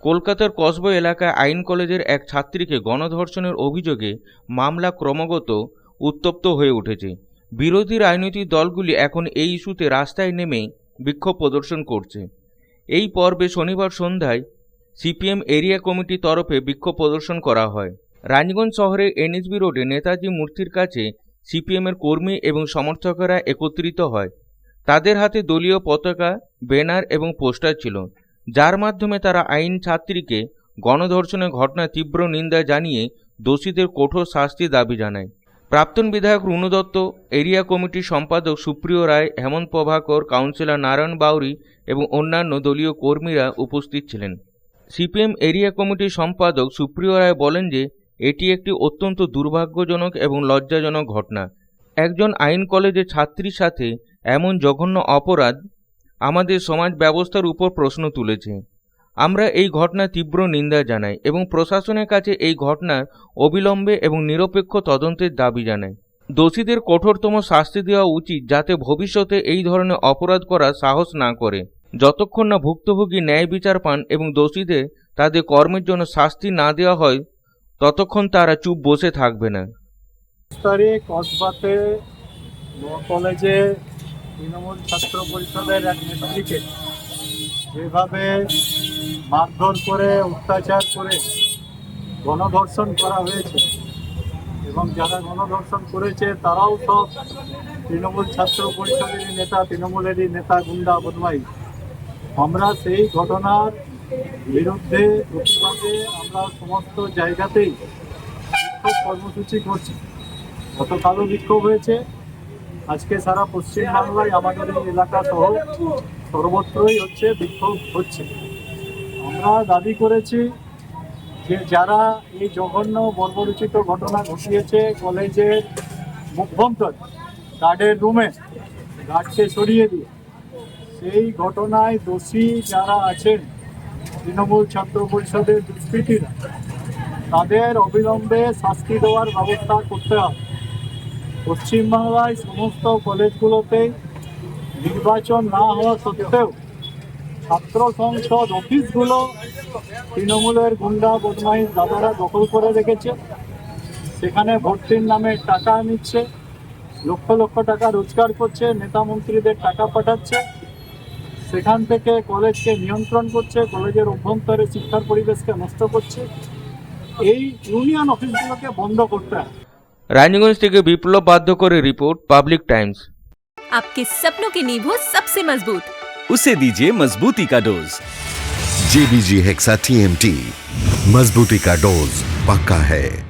কলকাতার কসবা এলাকায় আইন কলেজের এক ছাত্রীকে গণধর্ষণের অভিযোগে মামলা ক্রমাগত উত্তপ্ত হয়ে উঠেছে। বিরোধী রাজনৈতিক দলগুলি এখন এই ইস্যুতে রাস্তায় নেমে বিক্ষোভ প্রদর্শন করছে। এই পর্বে শনিবার সন্ধ্যায় সিপিএম এরিয়া কমিটির তরফে বিক্ষোভ প্রদর্শন করা হয়। রানীগঞ্জ শহরের এনএসবি রোডে নেতাজি মূর্তির কাছে সিপিএমের কর্মী এবং সমর্থকেরা একত্রিত হয়। তাদের হাতে দলীয় পতাকা, ব্যানার এবং পোস্টার ছিল, যার মাধ্যমে তারা আইন ছাত্রীকে গণধর্ষণের ঘটনার তীব্র নিন্দা জানিয়ে দোষীদের কঠোর শাস্তির দাবি জানায়। প্রাক্তন বিধায়ক রুনু দত্ত, এরিয়া কমিটির সম্পাদক সুপ্রিয় রায়, হেমন্ত প্রভাকর, কাউন্সিলর নারায়ণ বাউরি এবং অন্যান্য দলীয় কর্মীরা উপস্থিত ছিলেন। সিপিএম এরিয়া কমিটির সম্পাদক সুপ্রিয় রায় বলেন যে এটি একটি অত্যন্ত দুর্ভাগ্যজনক এবং লজ্জাজনক ঘটনা। একজন আইন কলেজের ছাত্রীর সাথে এমন জঘন্য অপরাধ আমাদের সমাজ ব্যবস্থার উপর প্রশ্ন তুলেছে। আমরা এই ঘটনার তীব্র নিন্দা জানাই এবং প্রশাসনের কাছে এই ঘটনার অবিলম্বে এবং নিরপেক্ষ তদন্তের দাবি জানাই। দোষীদের কঠোরতম শাস্তি দেওয়া উচিত, যাতে ভবিষ্যতে এই ধরনের অপরাধ করার সাহস না করে। যতক্ষণ না ভুক্তভোগী ন্যায় বিচার পান এবং দোষীদের তাদের কর্মের জন্য শাস্তি না দেওয়া হয়, ততক্ষণ তারা চুপ বসে থাকবে না। কসবাতে কলেজে তৃণমূল ছাত্র পরিষদের এক নেত্রীকে যেভাবে মারধর করে, অত্যাচার করে গণধর্ষণ করা হয়েছে এবং যারা গণধর্ষণ করেছে তারাও সব তৃণমূল ছাত্র পরিষদেরই নেতা, তৃণমূলেরই নেতা, গুন্ডা, বদমাই। আমরা সেই ঘটনার বিরুদ্ধে প্রতিবাদে আমরা সমস্ত জায়গাতেই বিক্ষোভ কর্মসূচি করছি। গতকালও বিক্ষোভ হয়েছে, আজকে সারা পশ্চিমবাংলায় আমাদের এই এলাকা সহ সর্বত্রই বিক্ষোভ হচ্ছে। আমরা দাবি করেছি যে যারা এই জঘন্য বর্বরোচিত ঘটনা ঘটিয়েছে, কলেজের অভ্যন্তরে গার্ডের রুমে গার্ডকে সরিয়ে দিয়ে সেই ঘটনায় দোষী যারা আছেন তৃণমূল ছাত্র পরিষদের দুষ্কৃতীরা, তাদের অবিলম্বে শাস্তি দেওয়ার ব্যবস্থা করতে হবে। পশ্চিমবাংলায় সমস্ত কলেজগুলোতে নির্বাচন না হওয়া সত্ত্বেও ছাত্র সংসদ অফিসগুলো তৃণমূলের গুন্ডা বদমাইশ দাদারা দখল করে রেখেছে। সেখানে ভর্তির নামে টাকা নিচ্ছে, লক্ষ লক্ষ টাকা রোজগার করছে, নেতা মন্ত্রীদের টাকা পাঠাচ্ছে, সেখান থেকে কলেজকে নিয়ন্ত্রণ করছে, কলেজের অভ্যন্তরে শিক্ষার পরিবেশকে নষ্ট করছে। এই ইউনিয়ন অফিসগুলোকে বন্ধ করতে হবে। রানীগঞ্জ থেকে বিপ্লব বাধ্যকরের রিपोर्ट, पब्लिक टाइम्स। आपके सपनों की नींव हो सबसे मजबूत, उसे दीजिए मजबूती का डोज। JBG हेक्सा TMT, मजबूती का डोज पक्का है।